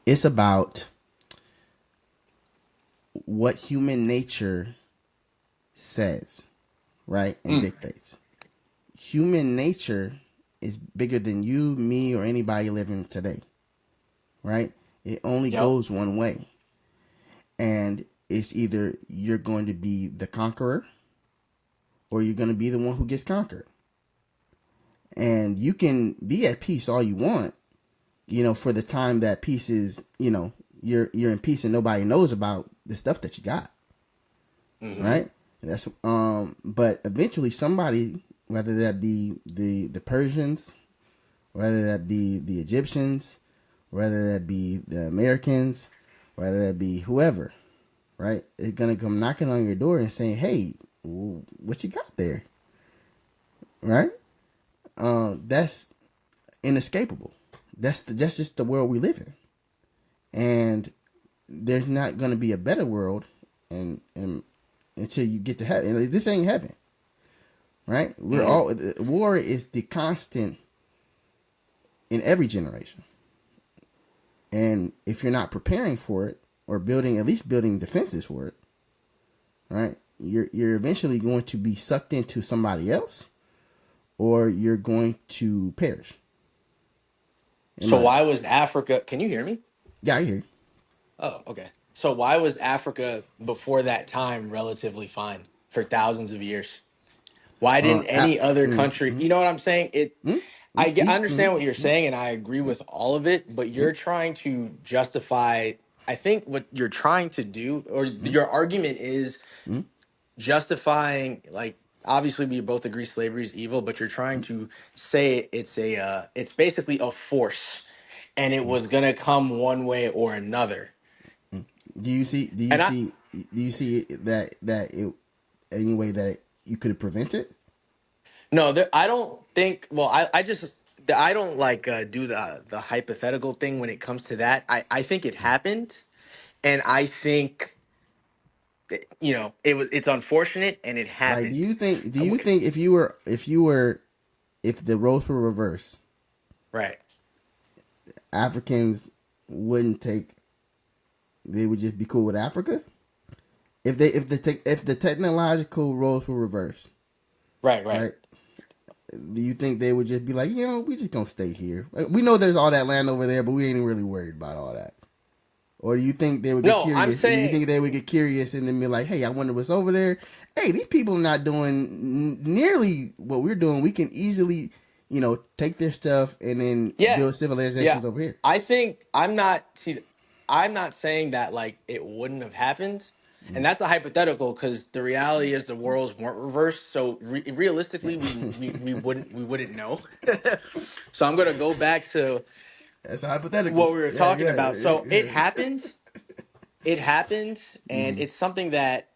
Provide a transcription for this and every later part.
It's about what human nature says, right, and Mm, dictates. Human nature is bigger than you, me, or anybody living today, right? It only yep. goes one way. And it's either you're going to be the conqueror or you're going to be the one who gets conquered. And you can be at peace all you want, for the time that peace is, you're in peace and nobody knows about the stuff that you got, Mm-hmm. right? That's but eventually somebody, whether that be the Persians, whether that be the Egyptians, whether that be the Americans, whether that be whoever, right? It's gonna come knocking on your door and saying, "Hey, what you got there?" Right? That's inescapable. That's just the world we live in, and there's not gonna be a better world, and until you get to heaven. And this ain't heaven, right? We're Mm-hmm. all war is the constant in every generation, and if you're not preparing for it or building at least building defenses for it, right? You're eventually going to be sucked into somebody else, or you're going to perish. In So my why was Africa? Can you hear me? Yeah, I hear you. Oh, okay. So why was Africa before that time relatively fine for thousands of years? Why Uh, didn't I, any other mm, country? mm, You know what I'm saying? mm, I understand mm, what you're mm, saying, and I agree with all of it. But mm, you're trying to justify. I think what you're trying to do, or mm, your argument is mm, justifying. Like, obviously, we both agree slavery is evil, but you're trying mm, to say it's basically a force, and it mm, was gonna come one way or another. mm. Do you see? Do you And I see? Do you see that it any way that you could have prevented? No, I don't think. Well, I just I don't like do the hypothetical thing when it comes to that. I think it happened, and I think it's unfortunate and it Like, do happened. you think? Do Uh, you w- think if the roles were reversed, Right. Africans wouldn't take? They would just be cool with Africa if the technological roles were reversed, Right. Right. right? Do you think they would just be like, we just gonna stay here? Like, we know there's all that land over there, but we ain't really worried about all that. Or do you think they would get No, I'm curious? Do you saying think they would get curious and then be like, "Hey, I wonder what's over there. Hey, these people are not doing nearly what we're doing. We can easily, take their stuff and then yeah, build yeah. civilizations over here." I think I'm not saying that like it wouldn't have happened. And that's a hypothetical because the reality is the worlds weren't reversed. So realistically, we wouldn't know. So I'm gonna go back to That's hypothetical. what we were Yeah, talking yeah, about. So yeah. it happened, and Mm, it's something that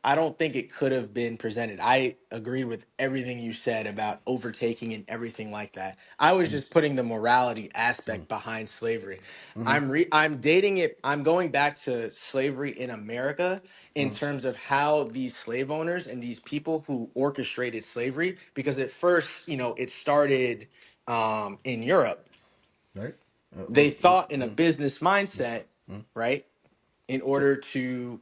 I don't think it could have been presented. I agreed with everything you said about overtaking and everything like that. I was mm, just putting the morality mm, aspect behind slavery. mm, I'm dating it. I'm going back to slavery in America in mm, terms of how these slave owners and these people who orchestrated slavery, because at first it started in Europe. right. They thought in a Mm, business mindset, mm. right? In So, order to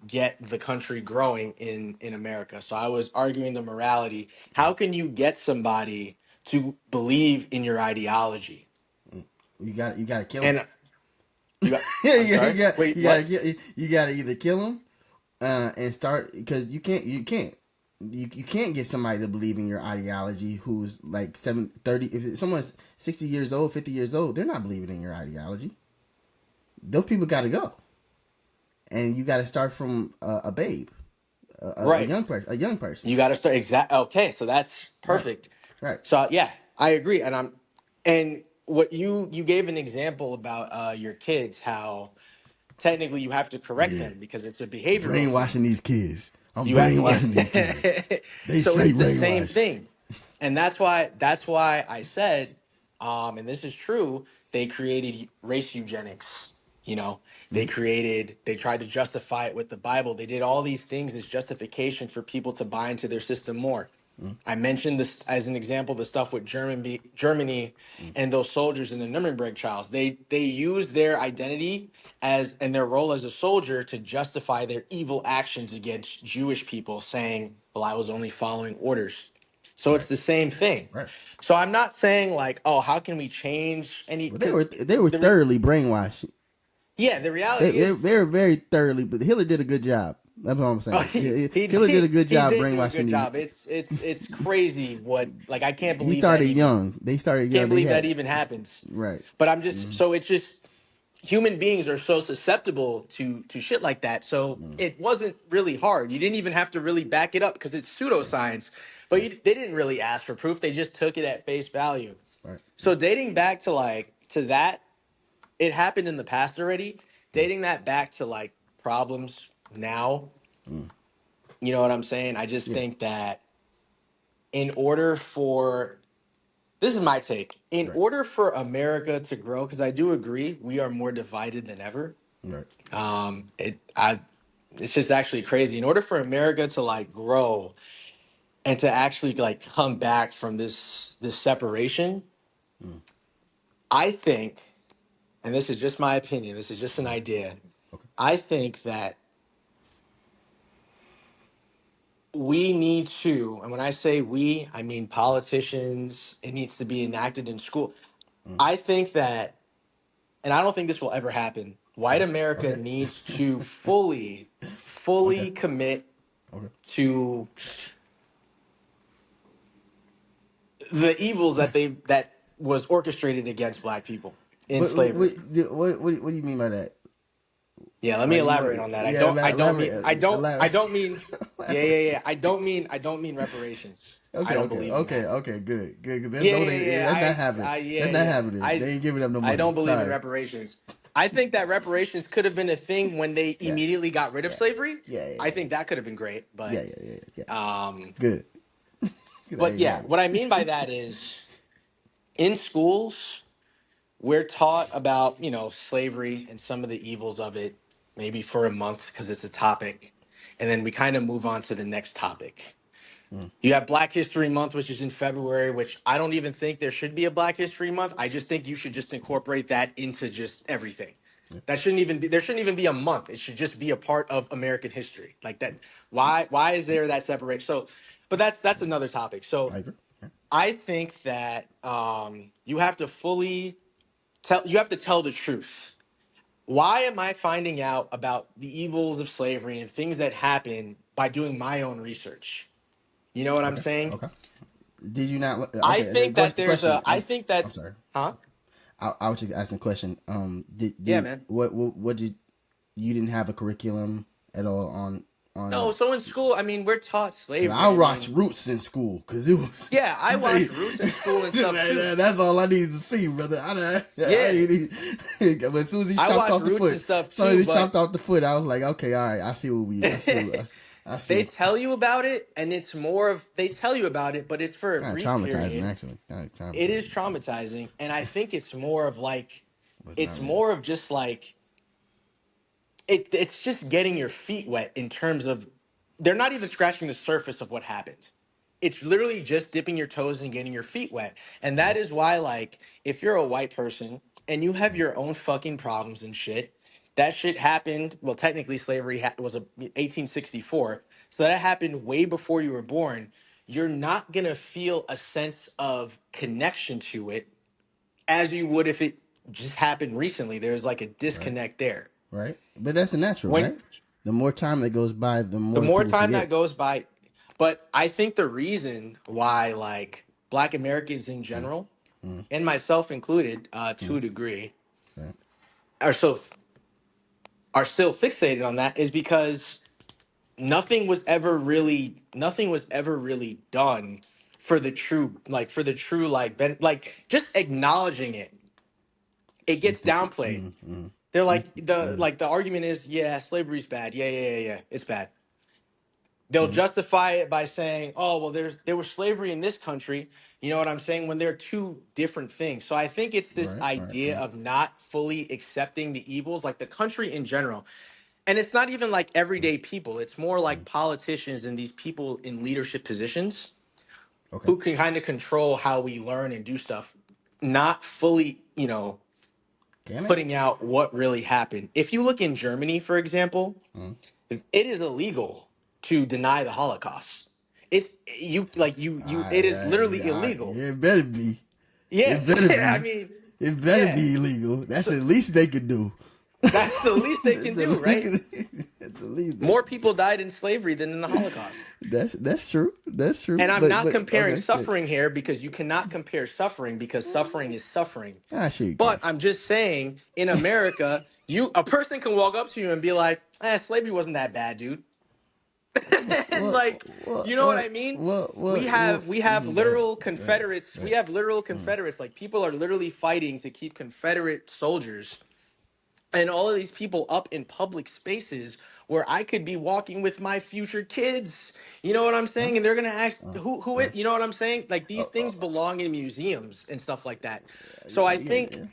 get the country growing in America. So I was arguing the morality. How can you get somebody to believe in your ideology? mm, you got to kill them. And you got Yeah, I'm yeah, sorry, wait, what? you got to either kill them and start because you can't get somebody to believe in your ideology who's like 30. If someone's 60 years old, 50 years old, they're not believing in your ideology. Those people got to go, and you got to start from a babe, a Right, young person, a young person. you got to start exact. Okay, so that's Right, perfect. right. So yeah, I agree. And what you gave an example about your kids, how technically you have to correct Yeah, them because it's a behavioral thing. brainwashing these kids. I'm You have to, yeah. brainwashing these kids. They So it's straight the same brainwashed. thing. And that's why I said, and this is true, they created race eugenics. Mm, They tried to justify it with the Bible. They did all these things as justification for people to buy into their system more. mm, I mentioned this as an example, the stuff with Germany mm, and those soldiers in the Nuremberg trials. They used their identity as and their role as a soldier to justify their evil actions against Jewish people, saying, "Well, I was only following orders." So it's right, the same thing. right. So I'm not saying like, "Oh, how can we change any?" But Because they were thoroughly brainwashed. yeah, the reality is, They were very thoroughly. But Hitler did a good job. That's what I'm oh, saying. he Hitler did a did good he job did do a good brainwashing these. job. It's crazy what like I can't He believe that started even young. They started young. can't They believe that had even happens. right. But I'm just Mm, so it's just human beings are so susceptible to shit like that. So mm, it wasn't really hard. You didn't even have to really back it up because it's yeah, pseudoscience. But yeah, they didn't really ask for proof. They just took it at face value. right. So dating back to like to that, it happened in the past already. Mm, Dating that back to like problems now, mm, you know what I'm saying? I just yeah, think that in order for this is my take. In right, order for America to grow, because I do agree we are more divided than ever. right. It's just actually crazy. In order for America to like grow and to actually like come back from this separation, Mm, I think, and this is just my opinion, this is just an mm, idea. okay. I think that we need to, and when I say we, I mean politicians, it needs to be enacted in school. Mm, I think that, and I don't think this will ever happen, white okay. America Okay. needs to fully, Okay. fully commit Okay. to the evils that was orchestrated against black people in But slavery. what do you mean by that? Yeah, let me Like you elaborate want on that. yeah elaborate I elaborate. don't mean yeah, yeah, yeah. I don't mean reparations. I Okay, don't okay, believe in okay, that. okay, good, good. Good. Yeah, Those yeah, ain't, yeah. that's not happening. Yeah, That's not yeah. happening. They ain't giving them no I money. don't believe in Sorry. reparations. I think that reparations could have been a thing when they Yeah, immediately got rid of yeah, slavery. yeah, yeah, I think that could have been great, yeah, yeah, yeah, yeah. um, Good. but yeah, Exactly. what I mean by that is in schools we're taught about slavery and some of the evils of it maybe for a month because it's a topic, and then we kind of move on to the next topic. Mm, You have Black History Month, which is in February, which I don't even think there should be a Black History Month. I just think you should just incorporate that into just everything. yeah, That shouldn't even be there shouldn't even be a month. It should just be a part of American history. Like that. Why is there that separation? So but that's another topic. So I agree. Yeah. I think that you have to fully you have to tell the truth. Why am I finding out about the evils of slavery and things that happen by doing my own research? You know what I'm Okay. saying? Okay. Did you not? I Okay. think that there's Question. a I think I'm that sorry. huh? I was just asking a question. Yeah, Did man. what did you didn't have a curriculum at all No, on so in school, I mean, we're taught Cause I slavery. I watched mean, Roots in school, cause it was. yeah, I watched Roots in school and stuff too. That's all I needed to see, brother. I Yeah, ain't even, but as soon as he I chopped watched off the Roots and foot, stuff as soon as too, he but chopped off the foot, I was like, okay, all right, I see what we, I see, I they see. tell you about it and it's more of they tell you about it, but it's for a Kind of brief traumatizing, period. actually. Kind of It is traumatizing, traumatizing, and I think it's more of like but it's it's not really. more of just like it's just getting your feet wet in terms of they're not even scratching the surface of what happened. It's literally just dipping your toes and getting your feet wet. And Mm, that is why, like, if you're a white person and you have mm, your own fucking problems and shit, that shit happened. Well, technically, slavery was 1864. So that happened way before you were born. You're not going to feel a sense of connection to it as you would if it just happened recently. There's like a right, disconnect there. right. But that's the natural, When right? The more time that goes by, the the more more people time that forget. goes by, but I think the reason why like black Americans in Mm, general mm, and myself included to mm, a degree right, are so are still fixated on that is because nothing was ever really done for the true like just acknowledging it, it you gets think? downplayed. They're You, mm, like the argument is, yeah, slavery's bad, yeah, it's bad. They'll mm, justify it by saying, "Oh, well, there was slavery in this country." You know what I'm saying? When they're two different things. So I think it's this right, right, idea right. of not fully accepting the evils, like the country in general. And it's not even like Mm, everyday people. It's more like mm, politicians and these people in leadership positions Okay. who can kind of control how we learn and do stuff, not fully, Can they? putting out what really happened. If you look in Germany, for example, Mm. it is illegal to deny the Holocaust. It's you like you it is literally illegal. Yeah, it better be. Yeah, It better I be. mean, It better yeah. be illegal. That's So the least they could do. that's the least they can do, right? That's the least they More could people died in slavery than in the Holocaust. do. That's true. That's true. And I'm not But comparing okay. Good. suffering here because you cannot compare suffering because suffering is suffering. Ah, sure you But can. I'm just saying, in America, a person can walk up to you and be like, slavery wasn't that bad, dude. And What? like, What? you know what I What? mean? What? We What? What? have we have Go ahead. literal Go ahead. Confederates. Go We ahead. have literal Confederates. Like people are literally fighting to keep Confederate soldiers and all of these people up in public spaces where I could be walking with my future kids. You know what I'm Huh? saying? And they're gonna ask Uh, who uh, it. You know what I'm saying? Like these oh, things belong in museums and stuff like that. So yeah, I yeah, think yeah,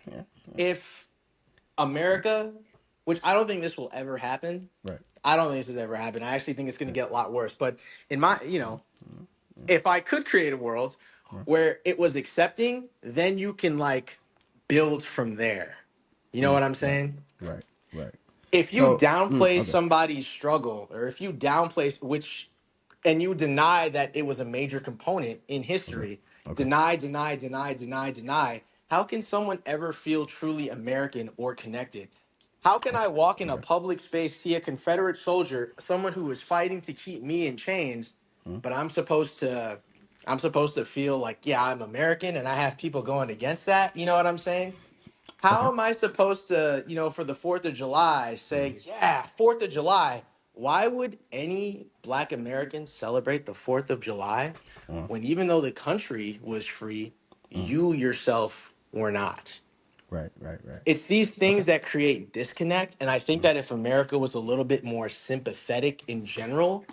yeah. if America, which I don't think this will ever happen. Right. I don't think this has ever happened. I actually think it's going to get a lot worse. But in my, if I could create a world Right. where it was accepting, then you can like build from there. You know what I'm Right. saying? Right. Right. If you So, downplay okay. somebody's struggle, or if you downplay which, and you deny that it was a major component in Okay. history, Okay. deny, how can someone ever feel truly American or connected? How can I Okay. walk in a Okay. public space, see a Confederate soldier, someone who is fighting to keep me in chains, Hmm? but I'm supposed to feel like, yeah, I'm American and I have people going against that. You know what I'm saying? Okay. How am I supposed to, for the 4th of July, say, yeah, 4th of July? Why would any Black American celebrate the 4th of July Uh, when, even though the country was free, uh, you yourself were not? right. Right. Right. It's these Okay. things that create disconnect. And I think Mm, that if America was a little bit more sympathetic in general,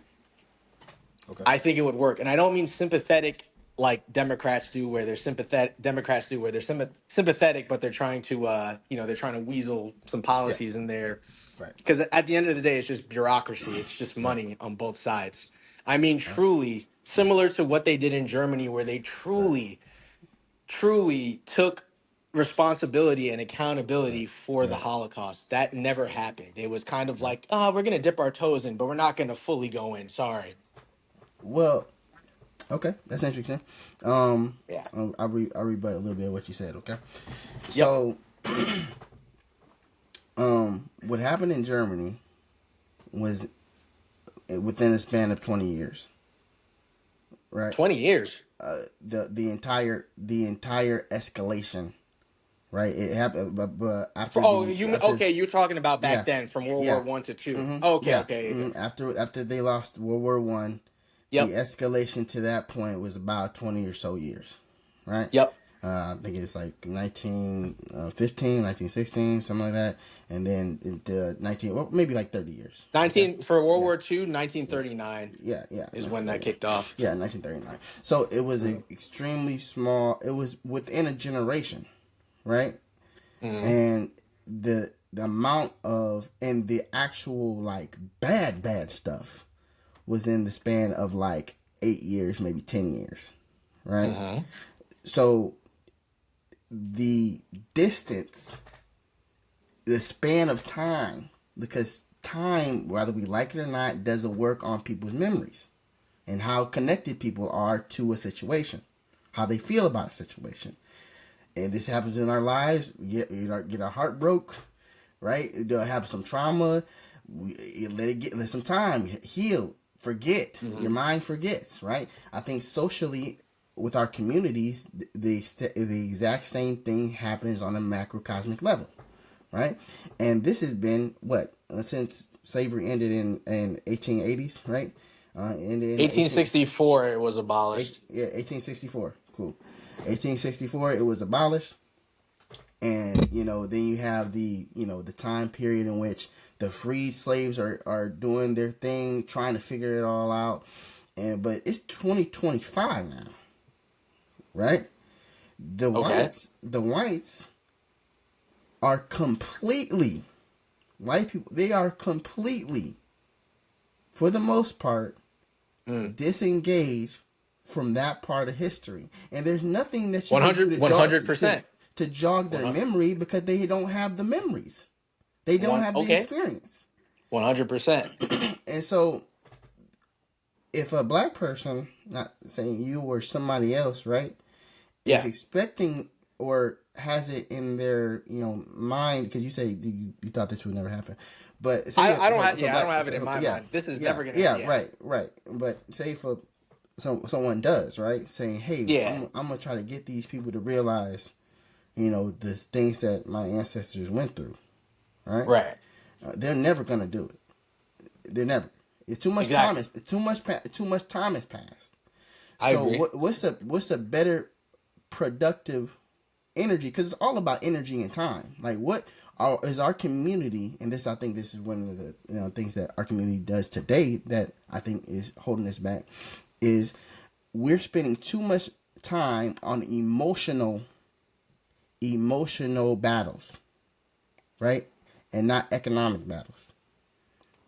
okay. I think it would work. And I don't mean sympathetic like Democrats do where they're sympathetic, but they're trying to, they're trying to weasel some Yeah. policies in there. Right. Because at the end of the day, it's just bureaucracy. It's just Right. money on both sides. I mean, Right. truly similar to what they did in Germany, where they Right. truly took responsibility and Right. accountability for the Right. Holocaust. That never happened. It was kind of like, oh, we're going to dip our toes in, but we're not going to fully go in. Sorry. Well, okay, that's interesting. Yeah. I'll rebut a little bit of what you said. Okay, Yep. so what happened in Germany was within a span of 20 years, right? 20 years. The entire escalation, right? It happened, but after Oh, the you after okay? You're talking about back yeah, then from World War yeah, One to two. Okay, yeah. okay, okay. After they lost World War I, the Yep, escalation to that point was about 20 or so years, right? yep. I think it's like 1915, 1916, something like that. And then into 19, well, maybe like 30 years. Okay. 19 for World Yeah. War Two, Yeah. 1939 Yeah. is when that 1939. kicked off. Yeah, 1939. So it was Mm-hmm. a extremely small, it was within a generation, right? Mm-hmm. And the amount of, and the actual like bad stuff was in the span of like 8 years, maybe 10 years, right? Mm-hmm. So the distance, the span of time, because time, whether we like it or not, doesn't work on people's memories and how connected people are to a situation, how they feel about a situation. And this happens in our lives. Get our heart broke, right? They'll have some trauma. Let some time heal, forget. Your Mm-hmm. mind forgets, right? I think socially with our communities, the exact same thing happens on a macrocosmic level, right? And this has been what since slavery ended in 1880s, right? Ended in 1864, it was abolished. 1864. Cool. 1864, it was abolished, and then you have the time period in which the freed slaves are doing their thing, trying to figure it all out, but it's 2025 now, right? The Okay. whites are completely white people. They are completely, for the most part, Mm. disengaged from that part of history, and there's nothing that you can do 100, to 100%. jog their 100, memory because they don't have the memories. They don't have the okay. experience. 100%. And so if a black person, not saying you or somebody else, right, is Yeah. expecting or has it in their mind, because you say you thought this would never happen, but say I don't have, for yeah, I don't black, have it in my yeah, mind. This is yeah, never gonna, yeah, yeah. right, but say for someone does, right, saying, hey, Yeah. I'm gonna try to get these people to realize the things that my ancestors went through, right, Right. they're never gonna do it. They're never. It's too much time. Exactly. Is too much time has passed. I So agree. what's a better productive energy? Because it's all about energy and time. Like is our community, and this I think this is one of the things that our community does today that I think is holding us back, is we're spending too much time on emotional battles, right, and not economic battles.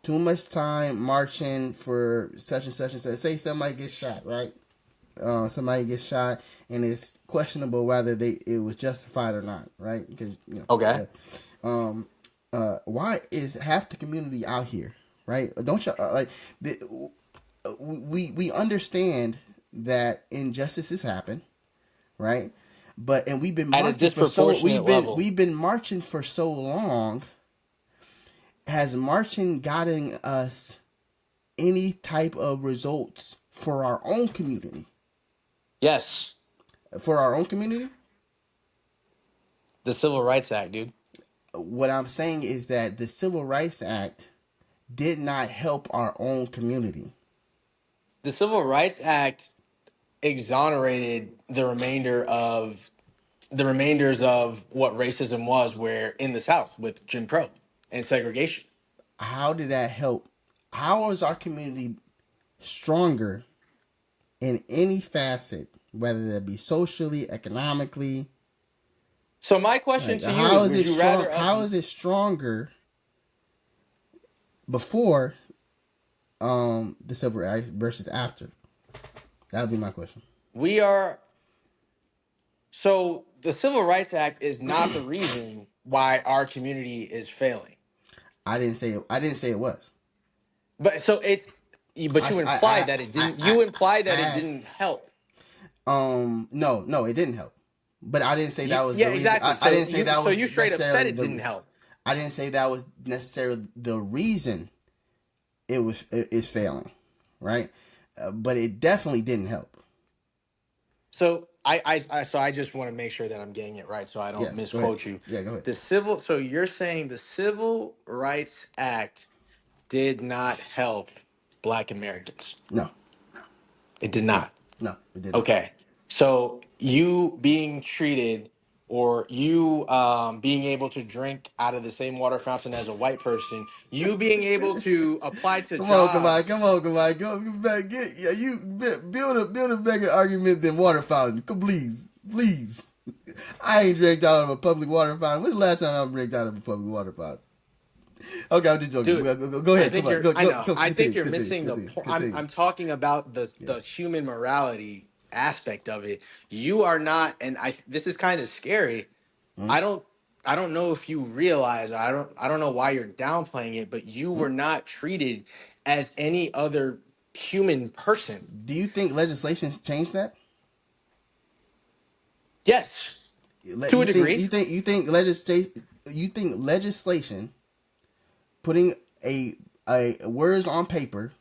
Too much time marching for such and such and such. Say somebody gets shot, right? Somebody gets shot, and it's questionable whether it was justified or not, right? Because Okay. why is half the community out here, right? Don't you like we understand that injustices happen, right? But and we've been At a marching for so disproportionate level. we've been marching for so long. Has marching gotten us any type of results for our own community? Yes. For our own community? The Civil Rights Act, dude. What I'm saying is that the Civil Rights Act did not help our own community. The Civil Rights Act exonerated the remainders of what racism was, where in the South with Jim Crow and segregation. How did that help? How is our community stronger in any facet, whether that be socially, economically? So my question Like to you is: how is would it you strong? rather How is it stronger before the civil rights versus after? That would be my question. we are so the Civil Rights Act is not the reason why our community is failing, I didn't say it was. but so it's but I you I implied that it I didn't. I, You implied I that it have didn't help. no, it didn't help. But I didn't say that was Yeah, the reason. exactly. I So didn't say that was you straight up said necessarily it didn't help. I didn't say that was necessarily the reason it is failing, right? But it definitely didn't help. So so I just want to make sure that I'm getting it right, so I don't Yeah, go ahead. misquote you. Yeah, go ahead. So you're saying the Civil Rights Act did not help Black Americans. No, It did not. no, it did not. Okay. So you being treated or you being able to drink out of the same water fountain as a white person, you being able to apply to jobs. Come on, go back. Yeah, build a better argument than water fountain. Come, please. I ain't drank out of a public water fountain. When's the last time I drank out of a public water fountain? Okay, I'm just joking. Dude, Go I ahead. Come think on. you're I know. Go. I think Continue. you're Continue. missing the Continue. point. Continue. I'm talking about Yeah. the human morality aspect of it. You are not, and I this is kind of scary. Hmm. I don't I don't know if you realize, I don't know why you're downplaying it, but you Hmm. were not treated as any other human person. Do you think legislation changed that? Yes, to a degree. You think legislation putting a words on paper,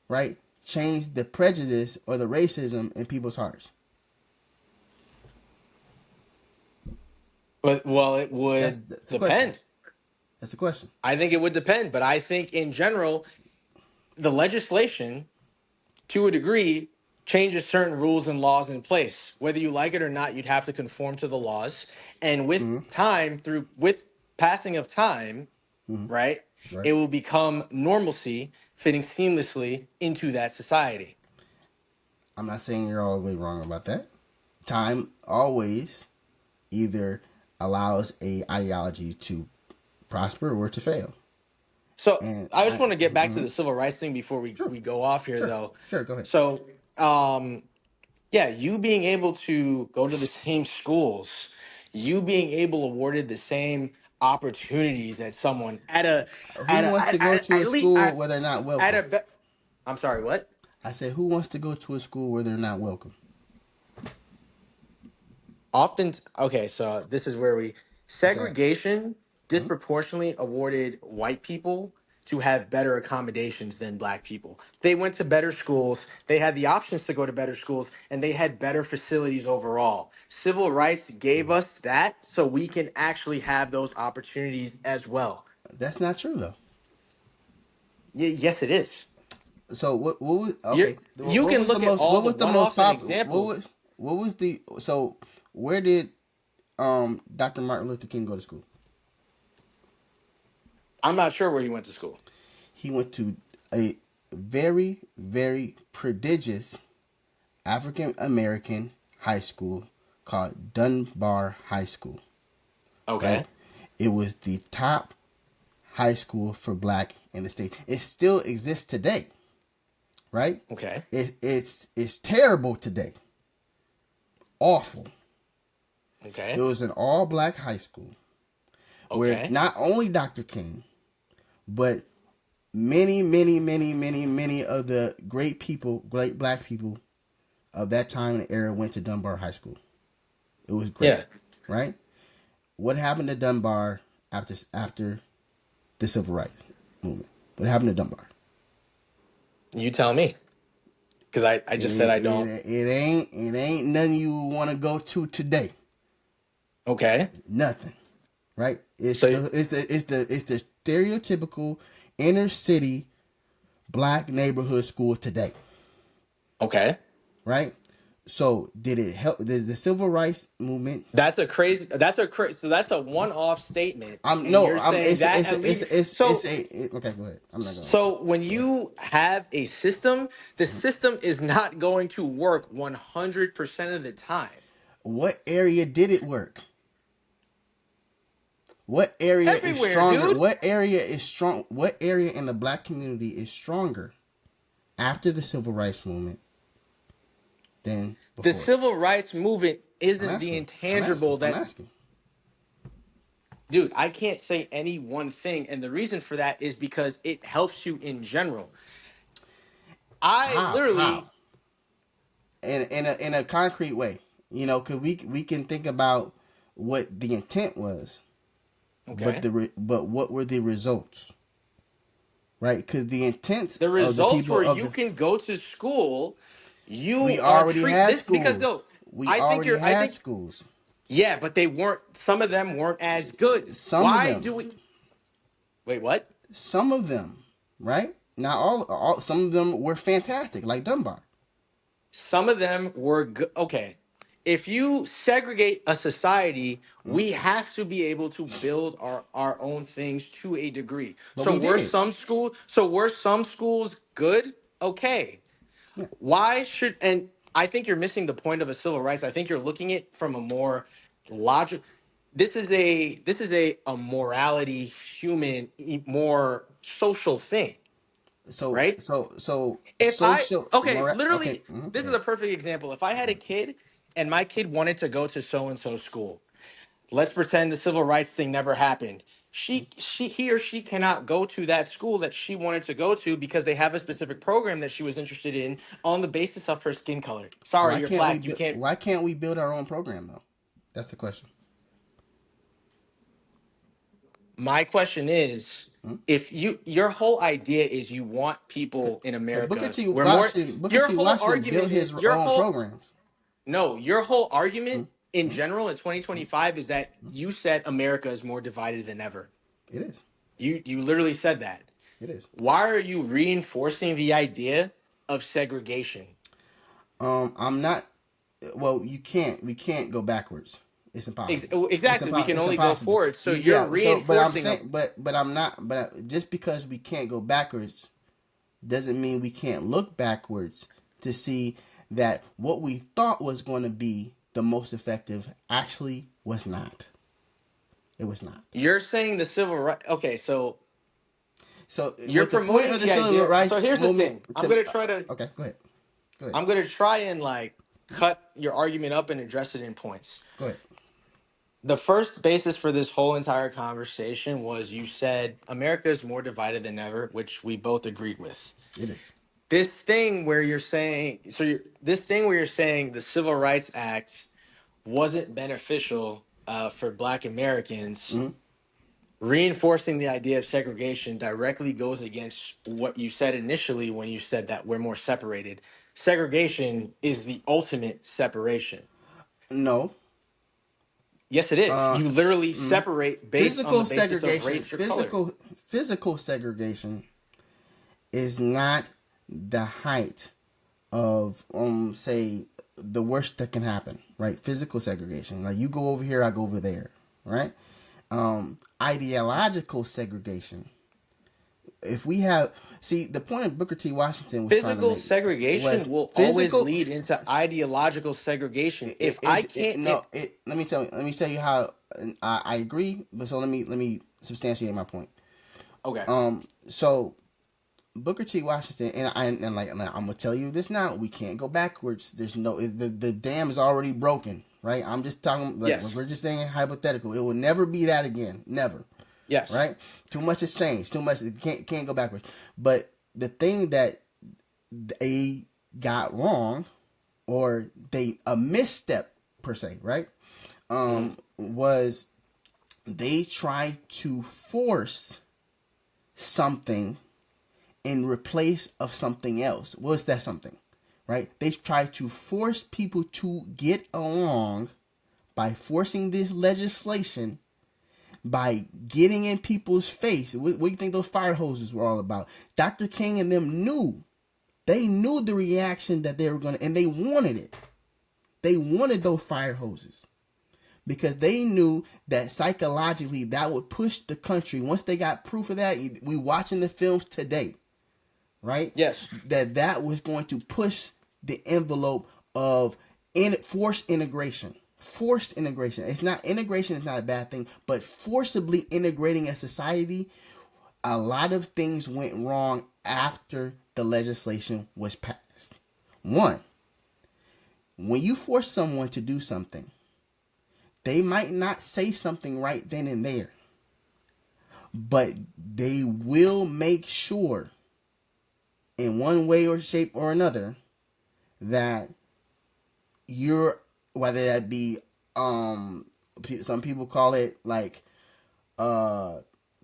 right, changed the prejudice or the racism in people's hearts? But well, it would That's the question. depend. That's the question. I think it would depend, but I think in general, the legislation to a degree changes certain rules and laws in place. Whether you like it or not, you'd have to conform to the laws. And with Mm-hmm. time, with passing of time, Mm-hmm. right, Right. it will become normalcy, fitting seamlessly into that society. I'm not saying you're all the way wrong about that. Time always either allows a ideology to prosper or to fail. So And I just want to get back to mhm. the civil rights thing before Sure, we go off here, sure, though. sure. Go ahead. So um, yeah, you being able to go to the same schools, you being able awarded the same opportunities at someone Who wants to go to a at least school where they're not at welcome? a I'm sorry, what? I said, who wants to go to a school where they're not welcome? Often, okay, so this is where we What's that? segregation Hmm? disproportionately awarded white people to have better accommodations than black people. They went to better schools, they had the options to go to better schools, and they had better facilities overall. Civil rights gave us that so we can actually have those opportunities as well. That's not true though. Yes, it is. So what was You're, okay? you can look at all What the was the most one-offs and pop? examples. What was the so where did Dr. Martin Luther King go to school? I'm not sure where you went to school. He went to a very prodigious African American high school called Dunbar High School. Right? Okay. It was the top high school for black in the state. It still exists today, right? Okay. It's terrible today. Awful. It Okay. was an all black high school where Okay. not only Dr. King, but many of the great people, great black people of that time and era went to Dunbar High School. It was great, Yeah. right? What happened to Dunbar after the civil rights movement? What happened to Dunbar? You tell me. Because I It just said I don't. it ain't nothing you want to go to today. Okay. Nothing, right? So It's the stereotypical inner city black neighborhood school today, okay. right? So did it help? Did the civil rights movement? So that's a one-off statement, I'm and no, you're I'm saying that it's so okay. Go ahead. I'm not going. so when Go ahead. you have a system, the Mhm. system is not going to work 100% of the time. What area did it work? What area is Everywhere, stronger? dude. What area is strong? What area in the black community is stronger after the civil rights movement than The before? civil rights movement I'm isn't the asking. I'm intangible asking. I'm that, asking. dude, I can't say any one thing, and the reason for that is because it helps you in general. I How? literally, In a concrete way, because we can think about what the intent was, okay. but what were the results, right? Because the intents The of the results people where of you the can go to school, we you are already treat had this because schools. no, We already I had think schools. yeah, but they weren't, some of them weren't as good. Some of Why them, do we wait, what? some of them, right? Not all. Some of them were fantastic, like Dunbar. Some of them were good. Okay. If you segregate a society, Mhm. we have to be able to build our own things to a degree. But we did. So were some schools good? Okay. Yeah. Why should, and I think you're missing the point of a civil rights. I think you're looking at it from a more logic. This is a morality, human, more social thing, So right? so so If I social okay, moral. Okay. literally, Go this is ahead. a perfect example. If I had Go a ahead. kid and my kid wanted to go to so and so school, let's pretend the civil rights thing never happened. He or she cannot go to that school that she wanted to go to because they have a specific program that she was interested in on the basis of her skin color. Sorry, you're black. You can't. Why can't we build our own program though? That's the question. My question is, Hmm? if your whole idea is you want people in Booker America T. where more Booker your T. whole Washington built argument is his your own whole programs. no, your whole Hmm? argument in Hmm? general in Hmm? 2025 is that Hmm? you said America is more divided than ever. It is. You literally said that. It is. Why are you reinforcing the idea of segregation? I'm not. Well, you can't. We can't go backwards. It's impossible. Exactly. We can It's only go impossible. forward. So you're Yeah. So, but I'm reinforcing a saying, but I'm not. But just because we can't go backwards doesn't mean we can't look backwards to see that what we thought was going to be the most effective actually was not. It was not. you're saying the civil right. Okay, so So, you're with the point promoting of the the civil idea. rights So here's the movement thing. I'm to gonna try to okay, go ahead. Go ahead. I'm gonna try and like cut your argument up and address it in points. Go ahead. The first basis for this whole entire conversation was you said America is more divided than ever, which we both agreed with. It is. This thing where you're saying this thing where you're saying the Civil Rights Act wasn't beneficial for Black Americans, Mm-hmm. reinforcing the idea of segregation directly goes against what you said initially when you said that we're more separated. Segregation is the ultimate separation. No. Yes, it is. Uh, You literally mm, separate based on the physical basis of segregation. race or color. Physical segregation is not the height of say the worst that can happen, right? Physical segregation. Like you go over here, I go over there, right? Ideological segregation. If we have see the point of Booker T. Washington was trying to Physical make segregation was will always physical. lead into ideological segregation. If I can't, No, let me tell you how I agree. But so let me substantiate my point. okay, So Booker T. Washington, and like I'm gonna tell you this now. We can't go backwards. There's no the dam is already broken, right? I'm just talking like yes, we're just saying hypothetical. It will never be that again, never, yes, right? Too much has changed. Too much it can't go backwards. But the thing that they got wrong, or they a misstep per se, right? mhm, Was they tried to force something in replace of something else. What's that something? Right? They try to force people to get along by forcing this legislation, by getting in people's face. What do you think those fire hoses were all about? Dr. King and them knew. They knew the reaction that they were going to, and they wanted it. They wanted those fire hoses because they knew that psychologically that would push the country. Once they got proof of that, we watching the films today, right? yes, That was going to push the envelope of forced integration. Forced integration. It's not integration. Is not a bad thing, but forcibly integrating a society. A lot of things went wrong after the legislation was passed. One, when you force someone to do something, they might not say something right then and there, but they will make sure in one way or shape or another that you're, whether that be some people call it like uh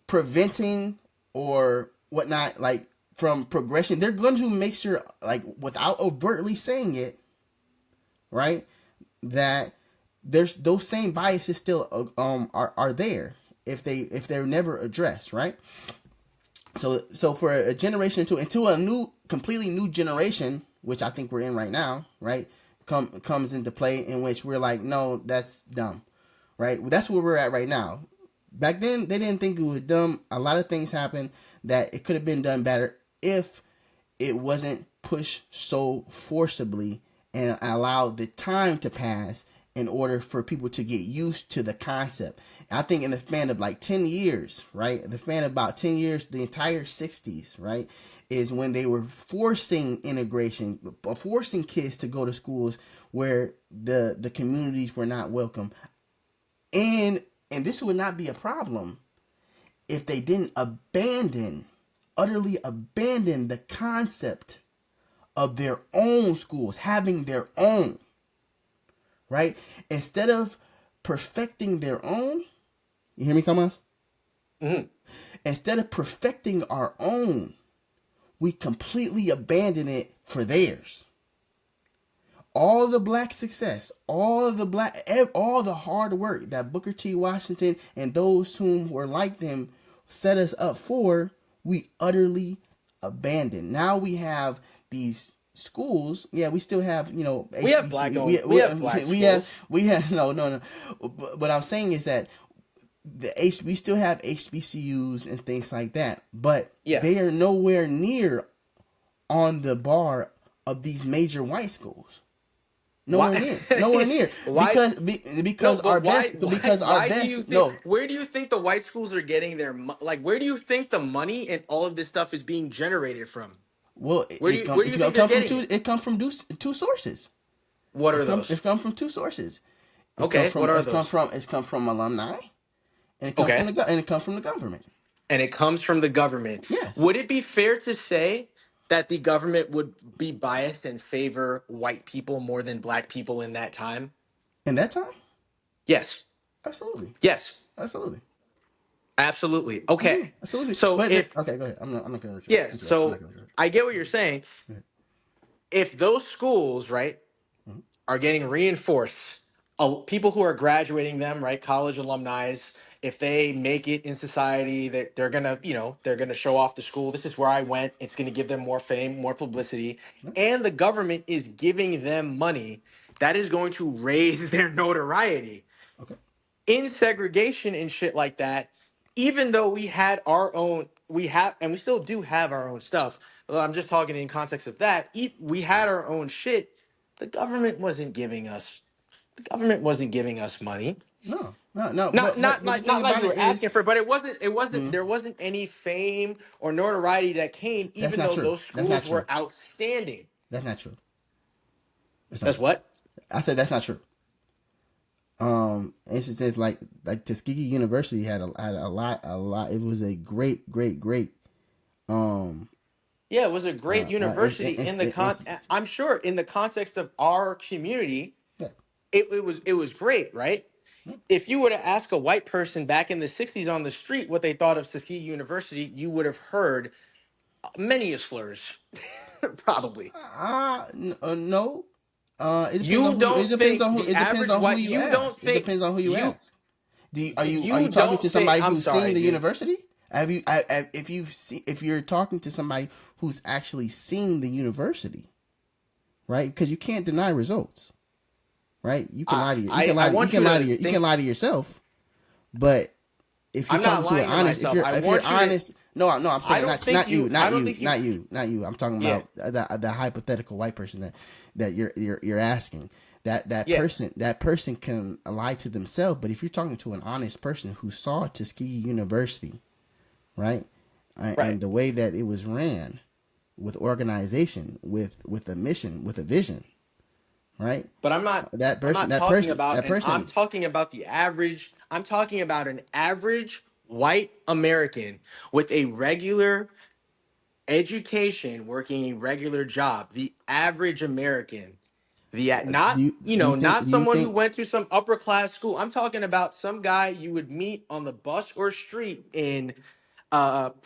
preventing or whatnot, like from progression. They're going to make sure, like without overtly saying it, right, that there's those same biases still are there if they're never addressed, right? So for a generation into a new completely new generation, which I think we're in right now, right, comes into play, in which we're like, no, that's dumb, right? That's where we're at right now. Back then they didn't think it was dumb. A lot of things happened that it could have been done better if it wasn't pushed so forcibly and allowed the time to pass in order for people to get used to the concept. I think in the span of like 10 years, right? The span of about 10 years, the entire 60s, right? Is when they were forcing integration, forcing kids to go to schools where the communities were not welcome. And and this would not be a problem if they didn't utterly abandon the concept of their own schools, having their own, right? Instead of perfecting their own, you hear me, Comas? mhm. Instead of perfecting our own, we completely abandon it for theirs. All the black success, all the hard work that Booker T. Washington and those whom were like them set us up for, we utterly abandoned. Now we have these schools. Yeah, we still have We have HBC. black owned. We have black schools. We have no. But what I'm saying is that we still have HBCUs and things like that, but Yeah. they are nowhere near on the bar of these major white schools. Why? Nowhere near, Why? No, because but our why? best, Why? because our Why do you best, think? no, Where do you think the white schools are getting like? Where do you think the money and all of this stuff is being generated from? Well, Where do you think they're getting it? it comes from two sources. What are those? It comes from two sources. Okay, what are those? It comes from alumni, and Okay. it comes from the government. And it comes from the government. Yes, Would it be fair to say that the government would be biased and favor white people more than black people in that time? in that time, Yes. absolutely, Yes. absolutely, Absolutely. I do, Okay. absolutely. So if Okay, go ahead. I'm not going to yeah, interrupt. I'm not so going to interrupt. I get what you're saying. Go ahead. If those schools, right, Mhm. are getting reinforced, people who are graduating them, right, college alumni, if they make it in society, they're gonna, they're gonna show off the school. This is where I went. It's gonna give them more fame, more publicity, Yeah, and the government is giving them money. That is going to raise their notoriety okay. in segregation and shit like that. Even though we had our own, we have, and we still do have our own stuff. Well, I'm just talking in context of that. We had our own shit. The government wasn't giving us the government wasn't giving us money. No, no, no. But the thing Not like about we it were is, asking for, but mm, there wasn't any fame or notoriety that came, that's even not though true. those That's not schools were true. outstanding. That's not true. That's not That's true. what? I said that's not true. Instances like Tuskegee University had a lot. It was a great. Um, Yeah, it was a great university it's I'm sure in the context of our community, yeah. it was great, right? If you were to ask a white person back in the 60s on the street what they thought of Tuskegee University, you would have heard many a slurs. Probably. No. You don't think the It depends average on who white you you don't ask. It think depends on who you you ask. Are you you talking don't to think somebody I'm who's seen sorry, the dude. university? If you're talking to somebody who's actually seen the university, right? Because you can't deny results, right? I want you to You can think lie to yourself, but if you're I'm not talking to an lying to honest, myself. I if you're want you to honest, no, I'm I saying don't think you I don't think you not you. I'm talking yeah. about the hypothetical white person that you're asking. Yeah. That person can lie to themselves, but if you're talking to an honest person who saw Tuskegee University, right, Right. and the way that it was ran, with organization, with a mission, with a vision, right, But I'm not talking about that and I'm person, talking about the average I'm talking about an average white American with a regular education working a regular job. The average American. Not, not do you someone who think went to some upper class school. I'm talking about some guy you would meet on the bus or street in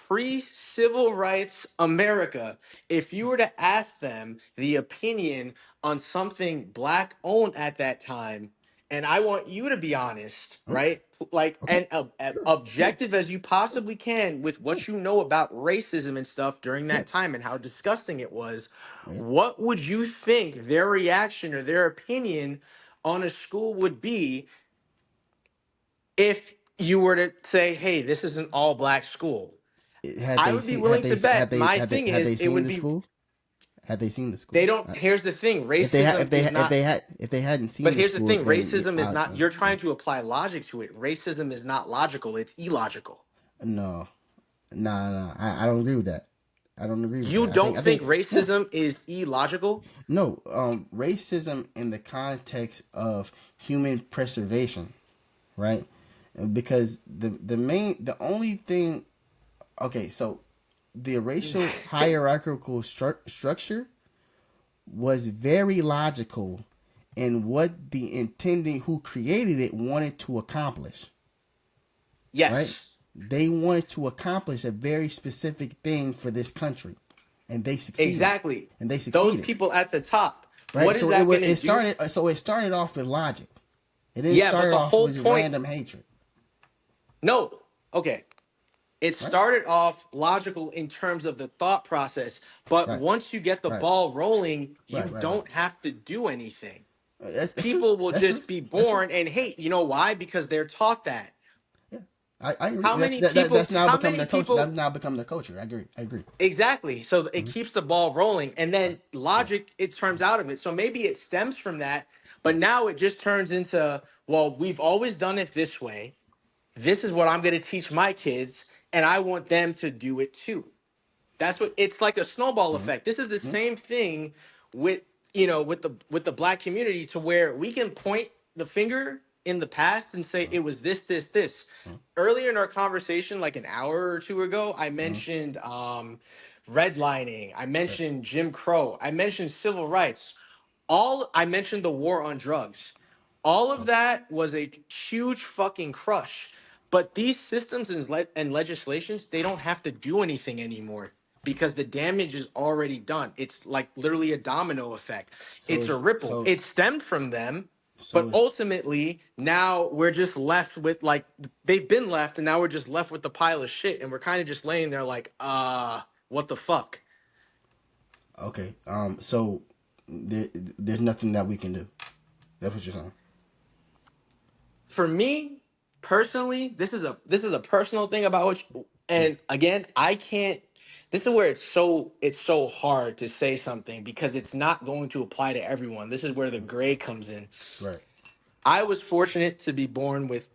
pre-civil rights America. If you were to ask them the opinion on something black owned at that time, and I want you to be honest, hmm? right? Like Okay, and sure, sure, objective as you sure, possibly can with sure, what you know about racism and stuff during sure. that time and how disgusting it was. Okay. What would you think their reaction or their opinion on a school would be if you were to say, "Hey, this is an all black school"? I would be willing to bet. My thing had is, they it seen would the be school? Had they seen the they school? don't. Here's the thing: racism is not. If they hadn't But seen the here's the school, thing: then racism is not. You're trying to apply logic to it. Racism is not logical; it's illogical. no, I don't agree with that. I don't agree with You that. don't I think think no, racism is illogical? no. Racism in the context of human preservation, right? Because the only thing, okay, so the racial hierarchical structure was very logical in what the intending who created it wanted to accomplish, right? Yes, They wanted to accomplish a very specific thing for this country, and they succeeded. exactly. And they Those succeeded, people at the top. right? What is that going to do? It started off with logic. It didn't Yeah, but start the off whole with point. random hatred, No. Okay. It right? started off logical in terms of the thought process, but Right, once you get the right, ball rolling, you right. don't have to do anything. That's true. People will That's true. just be That's true. born and hate. You know why? Because they're taught that. Yeah, I agree. That's now How become many their culture. That's people now become their culture. I agree. exactly? So it Hmm. keeps the ball rolling and Right, then right, logic it turns out of it. So maybe it stems from that, but right. now it just turns into, well, we've always done it this way. This is what I'm going to teach my kids and I want them to do it too. That's what it's like, a snowball Mm-hmm. effect. This is the Mm-hmm. same thing with, you know, with the black community, to where we can point the finger in the past and say it was this. Earlier in our conversation, like an hour or two ago, I Mm-hmm. mentioned redlining, I Right. mentioned Jim Crow, I mentioned civil rights, all I mentioned the war on drugs. All of that was a huge fucking crush. But these systems and legislations, they don't have to do anything anymore because the damage is already done. It's like literally a domino effect. So It's a it's ripple. so It stemmed from them, so but it's ultimately now we're just left with, like, they've been left, and now we're just left with the pile of shit, and we're kind of just laying there like, what the fuck? okay. So there's nothing that we can do. That's what you're saying. For me personally, this is a personal thing about which, Yeah. and again, I can't. This is where it's so hard to say something because it's not going to apply to everyone. This is where the gray comes in. Right. I was fortunate to be born with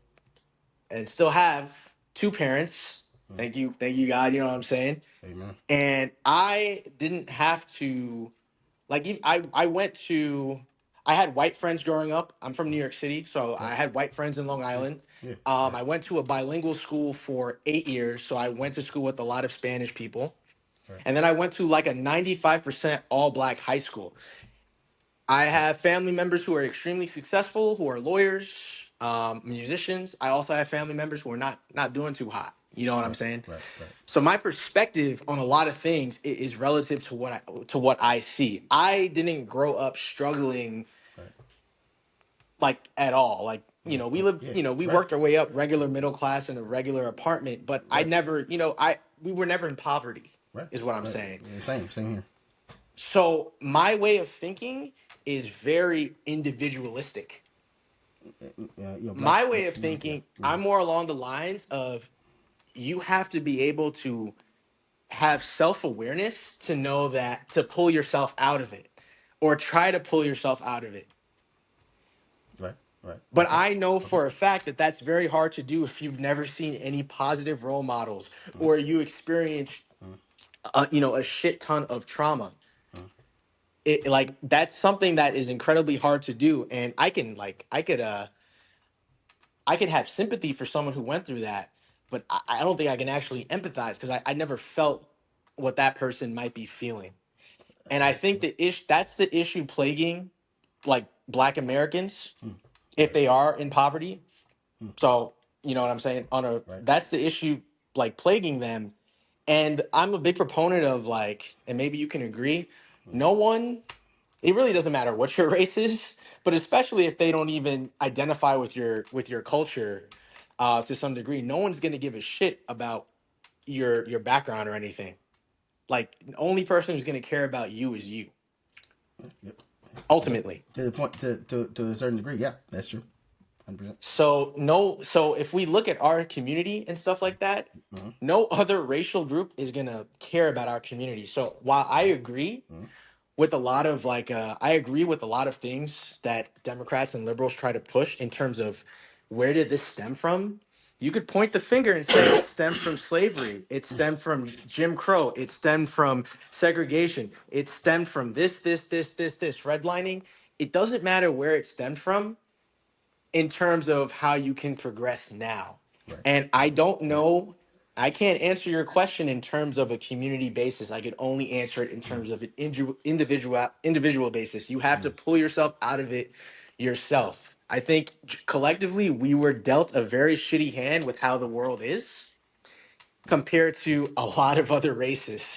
and still have two parents. Thank you, God. You know what I'm saying? Amen. And I didn't have to, like, I went to, I had white friends growing up. I'm from New York City, so Right. I had white friends in Long Yeah. Island. Yeah. Right. I went to a bilingual school for 8 years, so I went to school with a lot of Spanish people. Right. And then I went to like a 95% all black high school. I Right. have family members who are extremely successful, who are lawyers, musicians. I also have family members who are not doing too hot. You know what I'm Right. saying? Right. Right. So my perspective on a lot of things is relative to what I see. I didn't grow up struggling Right. like at all. Like, you Yeah. know, Yeah. Yeah. we Right. worked our way up regular middle class in a regular apartment, but I Right. never, I we were never in poverty, Right. is what I'm Right. saying. Yeah, same. Same here. So my way of thinking is very individualistic. Black. My way of Yeah. Yeah. thinking, Yeah. I'm more along the lines of, you have to be able to have self-awareness to know that, to pull yourself out of it, or try to pull yourself out of it. Right. Right. But Okay. I know Okay. for a fact that that's very hard to do if you've never seen any positive role models, or you experience a shit ton of trauma. It, like, that's something that is incredibly hard to do, and I could have sympathy for someone who went through that, but I don't think I can actually empathize because I never felt what that person might be feeling. And I think that's the issue plaguing, like, black Americans, if Right. they are in poverty. So, you know what I'm saying? Right. That's the issue, like, plaguing them. And I'm a big proponent of, like, and maybe you can agree, no one, it really doesn't matter what your race is, but especially if they don't even identify with your culture to some degree, no one's gonna give a shit about your background or anything. Like, the only person who's gonna care about you is you, Yep. Yep. ultimately. To the point. To a certain degree. Yeah. That's true. 100%. So no, so if we look at our community and stuff like that, Mm-hmm. no other racial group is gonna care about our community. So while I agree Mm-hmm. with a lot of, like, I agree with a lot of things that Democrats and liberals try to push in terms of where did this stem from. You could point the finger and say it stems from slavery. It stemmed from Jim Crow. It stemmed from segregation. It stemmed from this redlining. It doesn't matter where it stemmed from in terms of how you can progress now. Right. And I Right. don't Right. know, I can't answer your question in terms of a community basis. I could only answer it in Mm-hmm. terms of an individual basis. You have to pull yourself out of it yourself. I think collectively we were dealt a very shitty hand with how the world is compared to a lot of other races.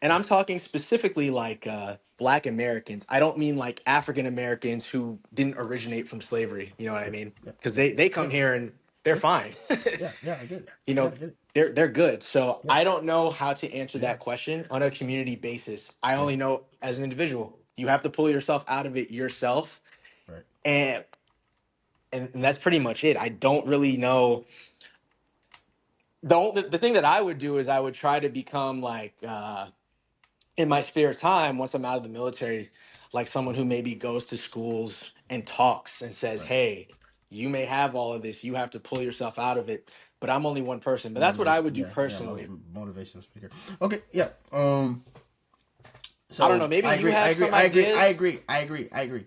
And I'm talking specifically, like, Black Americans. I don't mean like African Americans who didn't originate from slavery. You know what I Yep. mean? Yep. Because Yep. they come Yep. here and they're Yep. fine. Yeah. Yeah. I get it. You Yeah. know, I get it. they're good. So Yep. I don't know how to answer Yeah. that question on a community basis. I Yeah. only know as an individual. You have to pull yourself out of it yourself, Right. and and that's pretty much it. I don't really know. The thing that I would do is I would try to become, like, in my spare time, once I'm out of the military, like, someone who maybe goes to schools and talks and says, Right. hey, you may have all of this, you have to pull yourself out of it, but I'm only one person. But that's what I would do Yeah, personally. motivational speaker. Okay, yeah. I don't know. So Maybe I you agree. I have agree. some I agree. I ideas. agree. I agree. I agree.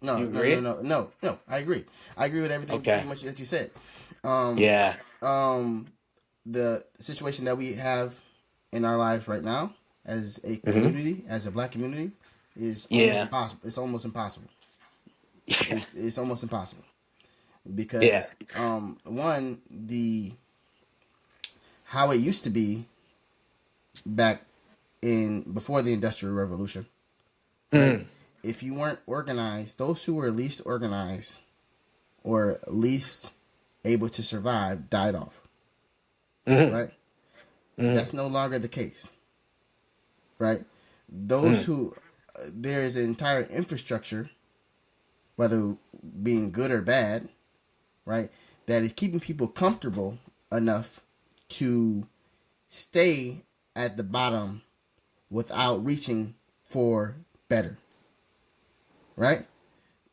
No, You no, no, agree? no, no, no. I agree. I agree with everything Okay. pretty much that you said. Um, Yeah. um, the situation that we have in our lives right now as a Hmm. community, as a black community, is almost Yeah. impossible. It's almost impossible. Yeah. It's almost impossible Yeah. because one, the how it used to be back in before the industrial revolution, right? Mm. If you weren't organized, those who were least organized or least able to survive died off, Hmm. right? Hmm. That's no longer the case, right? Those Mm. who there is an entire infrastructure, whether being good or bad, right, that is keeping people comfortable enough to stay at the bottom without reaching for better, right?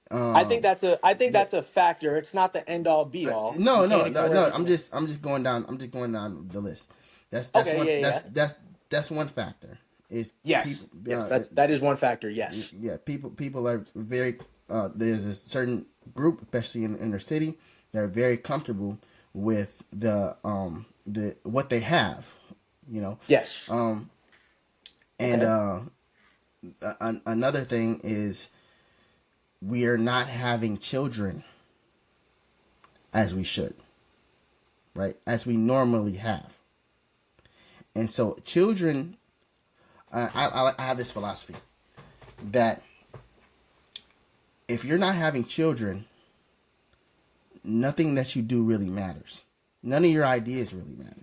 Um, I think the, that's a factor. It's not the end all be all. You no, can't no, no, ignore no. everything. I'm just going down. I'm just going down the list. That's Okay. one. Yeah. Yeah. That's one factor. Is Yes. people? Yes. That is one factor. Yes. Yeah, people are very. There's a certain group, especially in the inner city, that are very comfortable with the what they have, you know. Yes. Um, and Okay. another thing is we are not having children as we should, right? As we normally have. And so children, I have this philosophy that if you're not having children, nothing that you do really matters. None of your ideas really matter.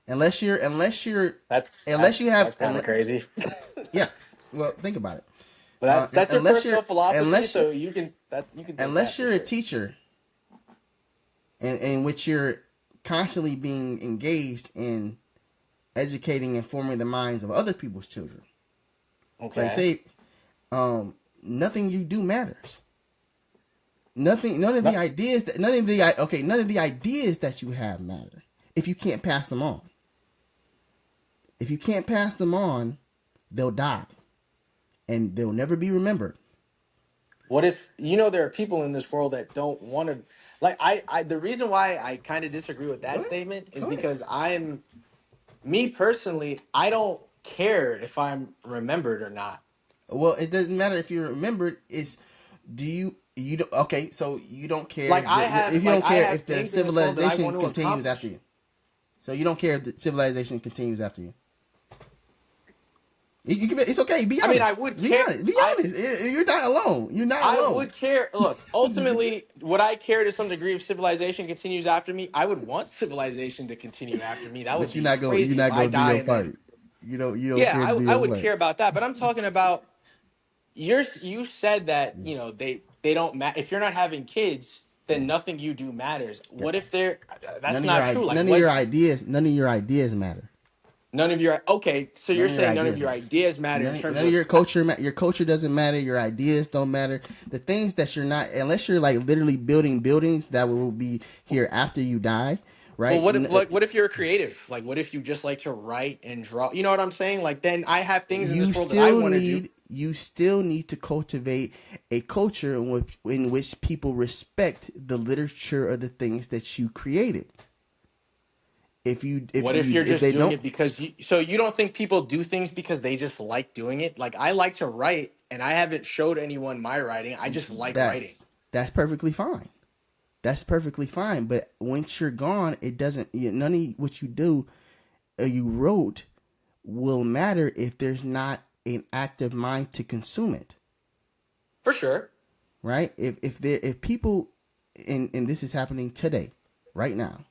Unless you have, That's kind of crazy. yeah. Well, think about it. But that's your Unless you're, personal philosophy, unless, so you can think that unless for you're a sure. teacher, in which you're constantly being engaged in educating and forming the minds of other people's children, like Okay. say, nothing you do matters. Nothing. None of the No- ideas that none of the ideas that you have matter if you can't pass them on. If you can't pass them on, they'll die and they'll never be remembered. What if there are people in this world that don't want to like I the reason why I kind of disagree with Go that ahead. statement is Go ahead. because I'm me personally, I don't care if I'm remembered or not. Well, it doesn't matter if you're remembered. It's do you don't okay? So you don't care if you don't I care have if the things in this world that I civilization want to continues after accomplish. you. So you don't care if the civilization continues after you. It's okay. Be I mean, I honest. would Be care. honest. Be honest. You're not alone. You're not I alone. would care. Look, ultimately, would I care to some degree if civilization continues after me? I would want civilization to continue after me. That would But be you're crazy if not I gonna do die your and then part. You don't yeah, care to do I your would part. care about that. But I'm talking about you said that they don't if you're not having kids, then nothing you do matters. Yeah. What if they're that's not true? Like what? None of your ideas matter. None of your okay. So None you're of your saying none of ideas your matter. ideas matter in terms None of of your culture doesn't matter. Your ideas don't matter. The things that you're not, unless you're like literally building buildings that will be here after you die, well, right? what if you're a creative? Like what if you just like to write and draw? You know what I'm saying? Like then I have things in this world that I want to do. You still need to cultivate a culture in which people respect the literature or the things that you created. What if you're If just they doing don't, it because so you don't think people do things because they just like doing it? Like I like to write and I haven't showed anyone my writing. I just like writing. that's perfectly fine. That's perfectly fine. But once you're gone, it doesn't. None of what you do or you wrote will matter if there's not an active mind to consume it. For sure. Right? If people and this is happening today, right now,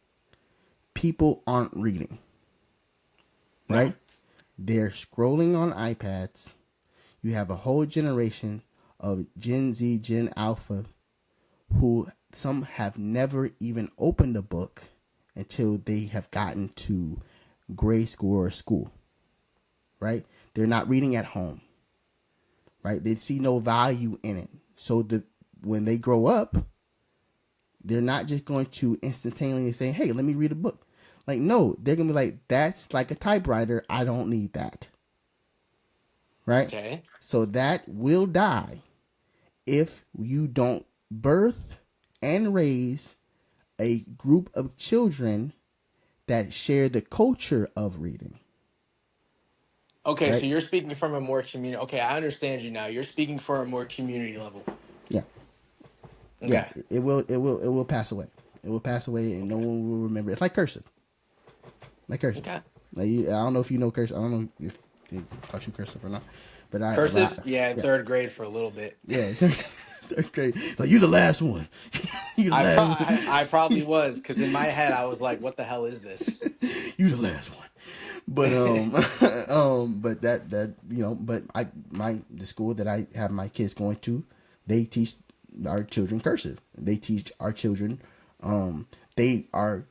people aren't reading. No. Right? They're scrolling on iPads. You have a whole generation of Gen Z, Gen Alpha, who some have never even opened a book until they have gotten to grade school or school, right? They're not reading at home, right? They see no value in it. So when they grow up, They're not just going to instantaneously say, "Hey, let me read a book." Like, no, they're gonna be like, "That's like a typewriter. I don't need that." Right? Okay. So that will die if you don't birth and raise a group of children that share the culture of reading. Okay, so Right? you're speaking from a more community. Okay, I understand you now. You're speaking for a more community level. Yeah. Yeah. Okay. It will pass away. It will pass away, and no one will remember. It's like cursive. Like cursive. Okay. I don't know if you know cursive. I don't know if they taught you cursive or not. Cursive? Yeah, in Yeah, third grade for a little bit. yeah. Third grade. Like, you the last one. You the last I probably one. was because in my head I was like, "What the hell is this?" You the last one. But but but the school that I have my kids going to, they teach our children cursive. They teach our children. They are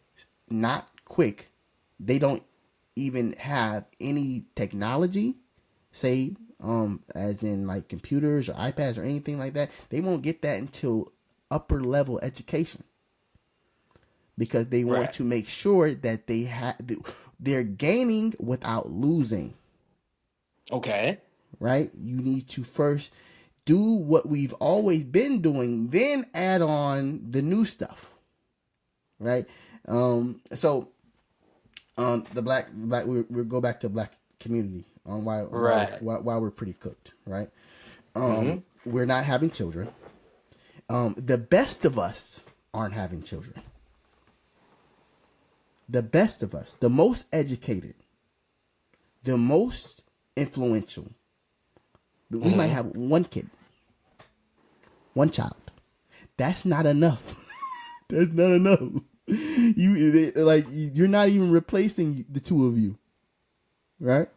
not quick. They don't even have any technology, say, as in like computers or iPads or anything like that. They won't get that until upper level education, because they want Right. to make sure that they're gaining without losing. Okay. Right? You need to first do what we've always been doing, then add on the new stuff. Right? So we go back to black community on Right. why we're pretty cooked. Right? Mm-hmm. We're not having children. The best of us aren't having children. The best of us, the most educated, the most influential, we might Mm-hmm. have one kid, one child. That's not enough. That's not enough. You're not even replacing the two of you, right?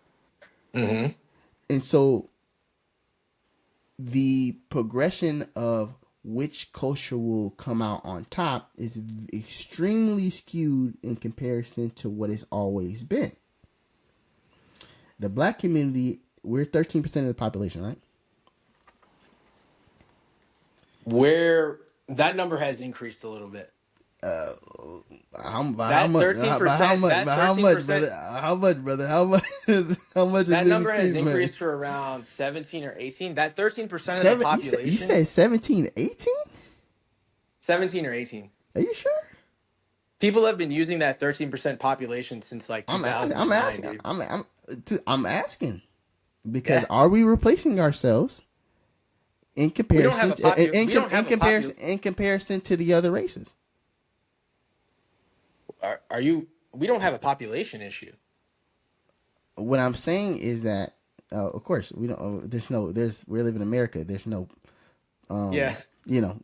Mm-hmm. And so the progression of which culture will come out on top is extremely skewed in comparison to what it's always been. The black community, we're 13% of the population, right? Where that number has increased a little bit. By how That much? thirteen By how percent, much? that By how thirteen much, percent, brother? How much, brother? How much? How much is that it number has increased, man? increased to around 17 or 18. That 13% of the Seven. You population, said 17, 18? 17 or 18. Are you sure? People have been using that 13% population since like I'm asking. 2009, dude. I'm asking because Yeah. are we replacing ourselves in We don't have comparison a we don't have a in comparison to the other races? are you we don't have a population issue. What I'm saying is that, of course, we don't. We live in America. There's no, Yeah. you know,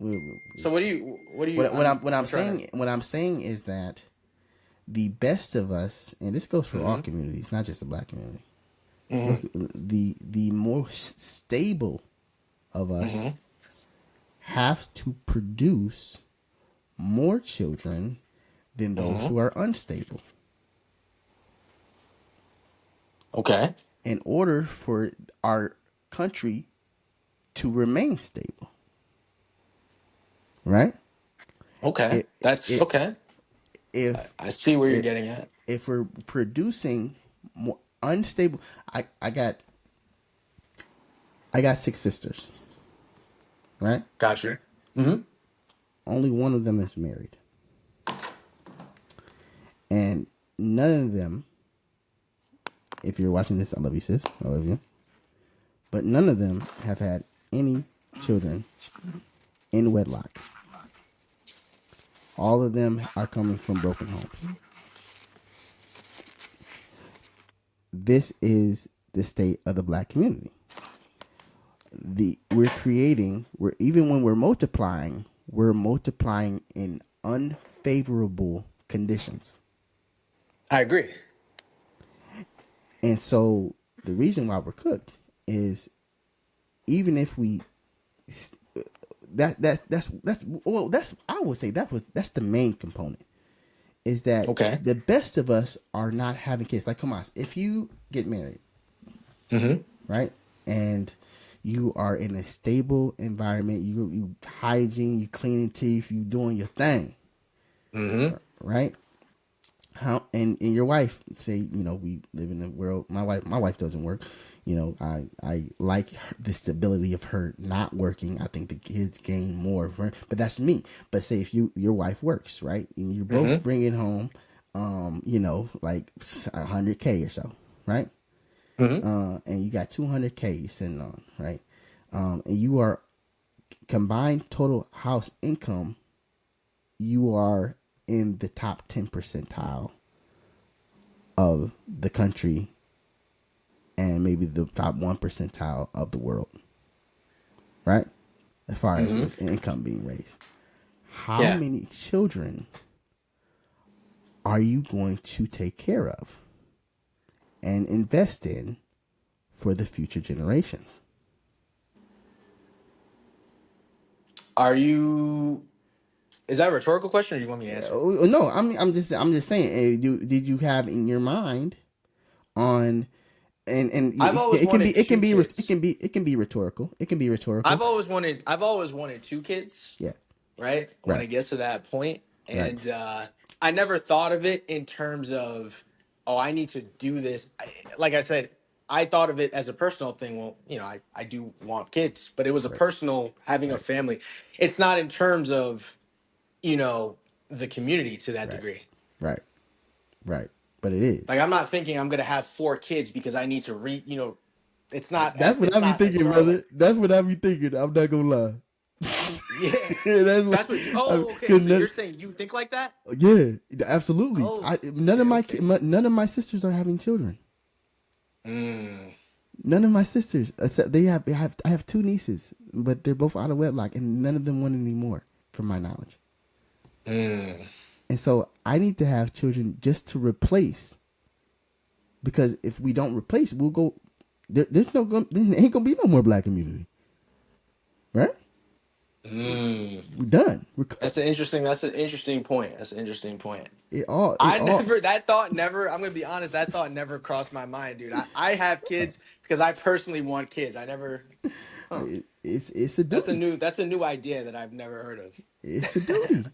So what do you I'm trying to what I'm saying is that the best of us, and this goes for all Mhm. communities, not just the black community. Mhm. Look, the more stable of us Mhm. have to produce more children than those Mhm. who are unstable Okay. in order for our country to remain stable. Right? Okay. It, That's it, okay. if I see where you're it, getting at. if we're producing more unstable, I got six sisters, right? Gotcha. Mhm. Only one of them is married, and none of them. If you're watching this, I love you, sis. I love you. But none of them have had any children in wedlock. All of them are coming from broken homes. This is the state of the black community. We're even when we're multiplying in unfavorable conditions. I agree. And so the reason why we're cooked is, even if we that's I would say that's the main component, is that Okay. the best of us are not having kids. Like, come on, if you get married, Mhm. right, and you are in a stable environment. You hygiene, you cleaning teeth, you doing your thing, Mm-hmm. right? How and your wife say, we live in the world. My wife doesn't work. I like the stability of her not working. I think the kids gain more of her, but that's me. But say if your wife works, right, and you're both Mm-hmm. bringing home, like 100K or so, right? Mm-hmm. And you got 200K you're sitting on, right? And you are combined total house income, you are in the top 10 percentile of the country and maybe the top 1 percentile of the world, right? As far as Mm-hmm. income being raised. How Yeah. many children are you going to take care of and invest in for the future generations? Are you? Is that a rhetorical question, or you want me to answer it? No, I'm just saying. Did you have in your mind on and I've always wanted two kids. it can be rhetorical. It can be rhetorical. I've always wanted two kids. Yeah. Right? When Right. it gets to that point. Right. And I never thought of it in terms of, oh, I need to do this. Like I said, I thought of it as a personal thing. Well, I do want kids, but it was a Right. personal having a Right. family. It's not in terms of, you know, the community to that Right. degree. Right. Right. But it Like is. I'm not thinking I'm gonna have four kids because I need to it's not That's as what it's I be not as thinking, thorough like brother. That's what I be thinking. I'm not gonna lie. yeah. That's That's what you okay, cause so you're saying you think like that? yeah, absolutely. Oh, I okay, okay. none of my sisters are having children. Mm, None of my sisters, except I have two nieces, but they're both out of wedlock, and none of them want any more, from my knowledge. mm. And so I need to have children just to replace, because if we don't replace, we'll go. There ain't gonna be no more black community, right? Mm. We're done. We're That's cooked. an interesting point. That's an interesting point. It all, That thought never, I'm gonna be honest, that thought never crossed my mind, dude. I have kids because I personally want kids. I never huh. it's a duty. That's a new idea that I've never heard of. It's a duty.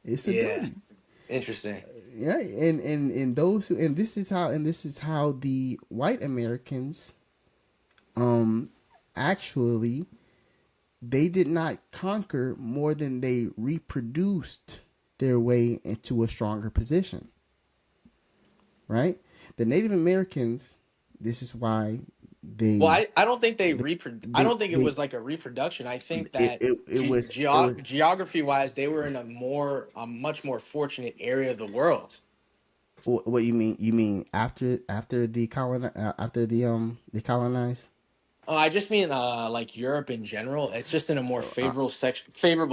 It's a Yeah. duty. Interesting. Yeah, and those who, and this is how the white Americans um actually, they did not conquer more than they reproduced their way into a stronger position, right? The Native Americans, this is why Well, they I don't think I they don't think it they was like a reproduction. I think it, that it, it was it was geography wise, they were in a much more fortunate area of the world. what you mean? You mean after they colonized? Oh, I just mean like Europe in general. It's just in a more favorable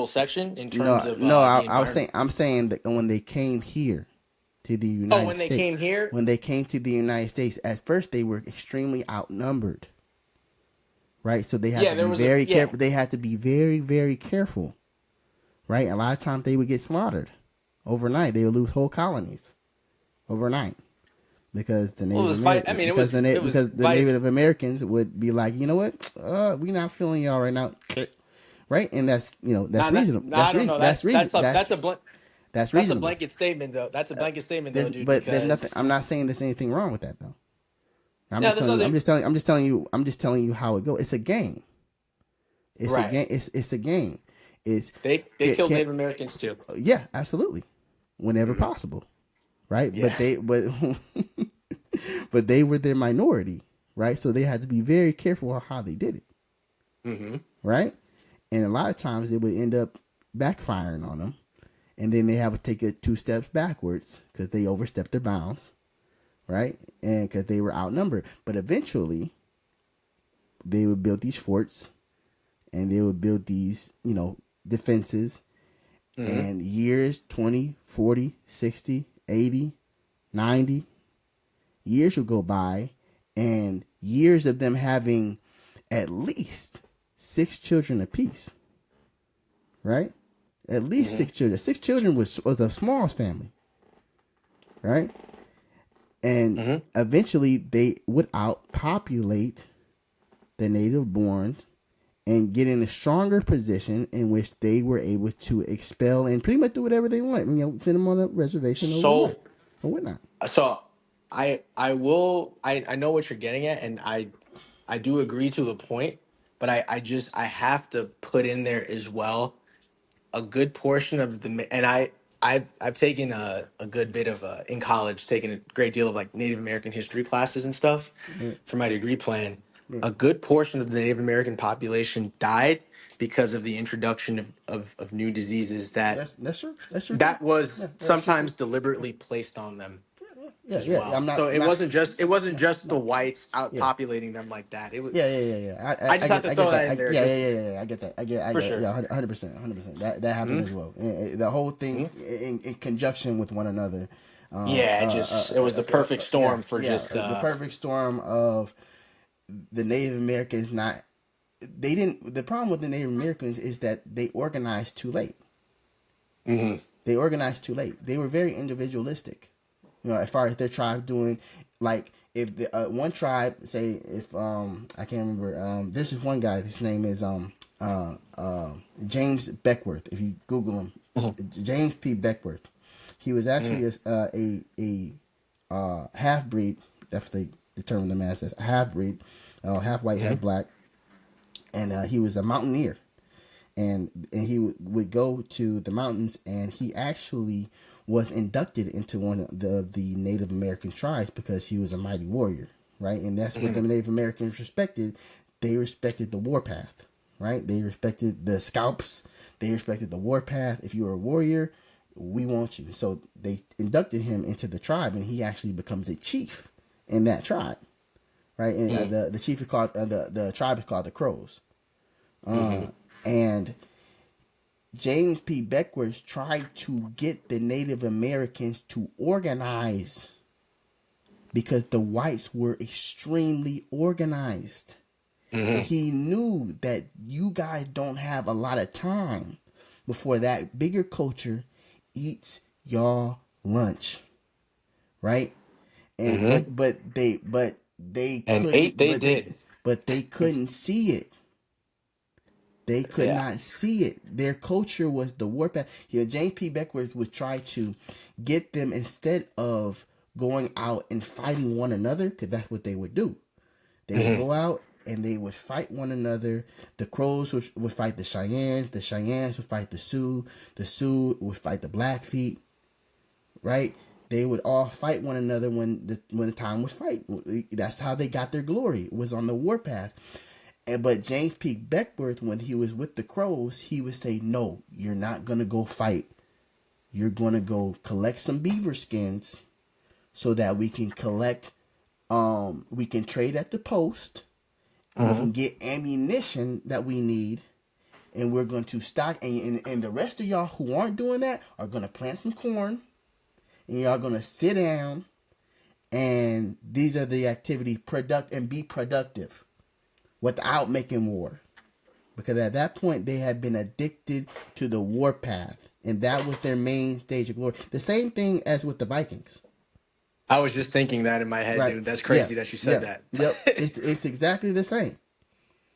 section in terms No, of no. the I was saying, environment. I'm saying that when they came here to the Oh, United when they States, came here, at first they were extremely outnumbered, right? So they had yeah, to there be was a very yeah. careful. They had to be very, very careful, right? A lot of times they would get slaughtered overnight. They would lose whole colonies overnight because the Well, it Native was I American mean, it was because the vice. Native Americans would be like, you know what, we not feeling y'all right now, right? And that's reasonable. I don't know. That's That's a reasonable. blanket statement though. That's a blanket statement though, dude. There's Because nothing. I'm not saying there's anything wrong with that though. I'm no, just there's telling you. other I'm just telling you how it goes. It's a game. It's a right. game. It's a game. It's They killed can Native Americans too. yeah, absolutely, whenever Hmm. possible, right? Yeah. But they were their minority, right? So they had to be very careful on how they did it, Hmm. right? And a lot of times it would end up backfiring on them, and then they have to take it 2 steps backwards because they overstepped their bounds, right? And because they were outnumbered. But eventually, they would build these forts and they would build these, defenses. Hmm. And years 20, 40, 60, 80, 90 years will go by, and years of them having at least 6 children apiece, right? At least Hmm. 6 children. 6 children was a small family, right? And Hmm. eventually they would outpopulate the native born, and get in a stronger position in which they were able to expel and pretty much do whatever they want. Send them on a reservation So or whatnot. so I know what you're getting at, and I do agree to the point, but I have to put in there as well a good portion of and I've taken a good bit of in college, taken a great deal of like Native American history classes and stuff Right, for my degree plan. right. A good portion of the Native American population died because of the introduction of new diseases That's true. That's true too. that was Yeah, that's true too. sometimes deliberately placed on them Yeah, as yeah, yeah. well. So I'm not. it wasn't Yeah, just the no. whites out Yeah, populating them like that. It was yeah. I just have to I get throw that. that in there Yeah, just yeah. I get that. I for get. sure. Yeah, 100%, 100%. That happened Mhm. as well. The whole thing Mhm. in conjunction with one another. Yeah, it was the perfect storm for just The perfect storm of the Native Americans not. They didn't. The problem with the Native Americans is that they organized too late. mhm. They organized too late. They were very individualistic. As far as their tribe doing, like if the one tribe say if I can't remember there's this one guy, his name is uh uh James Beckworth. If you Google him, Mhm. James P. Beckworth, he was Mhm. actually half breed. That's what they determined him as a half breed, half white, half Mhm. black, and he was a mountaineer, and he would go to the mountains, and he actually was inducted into one of the Native American tribes because he was a mighty warrior, right? And that's what the Mhm. Native Americans respected. They respected the warpath, right? They respected the scalps. They respected the warpath. If you were a warrior, we want you. So they inducted him into the tribe, and he actually becomes a chief in that tribe, right? And Mhm. the chief is called the tribe is called the Crows, Mhm. and James P. Beckworth tried to get the Native Americans to organize because the whites were extremely organized. And Mhm. he knew that you guys don't have a lot of time before that bigger culture eats y'all lunch, right? And Mhm. but they And couldn't eight they did. but they couldn't see it. They could Yeah. not see it. Their culture was the warpath. James P. Beckworth would try to get them, instead of going out and fighting one another, because that's what they would do. They would Mhm. go out and they would fight one another. The Crows would fight the Cheyennes would fight the Sioux would fight the Blackfeet, right? They would all fight one another when the time was fight. That's how they got their glory. Was on the warpath. But James P. Beckworth, when he was with the Crows, he would say, "No, you're not gonna go fight. You're gonna go collect some beaver skins so that we can collect. We can trade at the post. We Mhm. can get ammunition that we need, and we're going to stock. And the rest of y'all who aren't doing that are gonna plant some corn, and y'all gonna sit down. And these are the activity product and be productive without making war." Because at that point they had been addicted to the warpath, and that was their main stage of glory. The same thing as with the Vikings, I was just thinking that in my head, right? dude. That's Yeah, crazy that you said yeah, that. yep. It's exactly the same.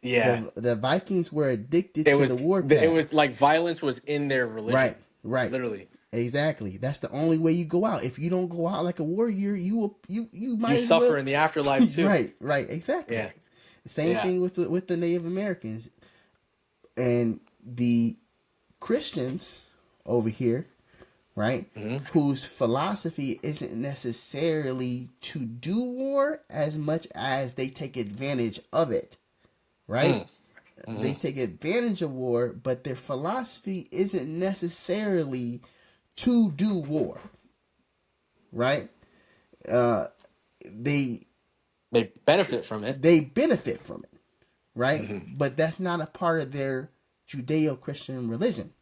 Yeah. The Vikings were addicted to the It warpath, was like violence was in their right? religion. Right. Literally. Exactly. That's the only way you go out. If you don't go out like a warrior, you You might as suffer well. in the afterlife too. Right. Exactly. Yeah. Same Yeah. thing with the Native Americans and the Christians over here, right? Mhm. Whose philosophy isn't necessarily to do war as much as they take advantage of it, right? Mm. They Mhm. take advantage of war, but their philosophy isn't necessarily to do war, right? Uh, they They benefit from it. they benefit from it, right? Mhm. But that's not a part of their Judeo-Christian religion,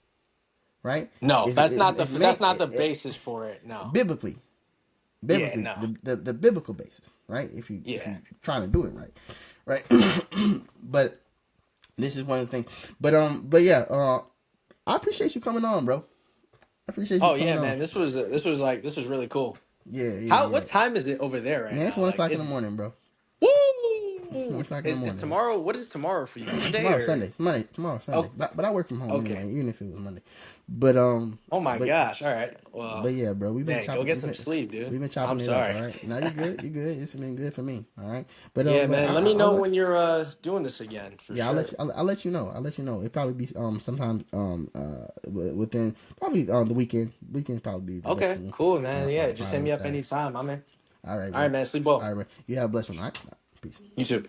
right? No, It's, it's, it's that's meant not the basis for it. No. biblically, Yeah, biblically no. the biblical basis, right? If Yeah. you trying to do it right, right. But this is one of the things. But yeah, I appreciate you coming on, bro. I appreciate you Oh coming yeah, on. man. This was really cool. Yeah, How yeah. what time is it over there right Man, it's now? 1 Like o'clock in the is morning, bro. woo! 1 Ooh, o'clock in the is morning. tomorrow? What is tomorrow for you? Monday Tomorrow's or? Sunday. Monday. Tomorrow's Sunday. Oh, But I work from home okay. anyway, even if it was Monday. But Oh my but gosh. All right. Well, yeah, bro. man, go get some sleep, We've dude. been I'm chopping it up. All sorry. right. Now you're good. You're good. It's been good for me. All right. Yeah, But man. Let me I'll know let when you're doing this again for yeah, sure. I'll let you know. I'll let you know. It probably be sometime within probably the weekend. Weekend probably be the best for Okay, me. cool, man. Yeah, just Friday hit or me up Saturday. anytime. I'm in. All right, All right, bro. man. Sleep All well. right, bro. You have a blessed one. All right. Peace. You too.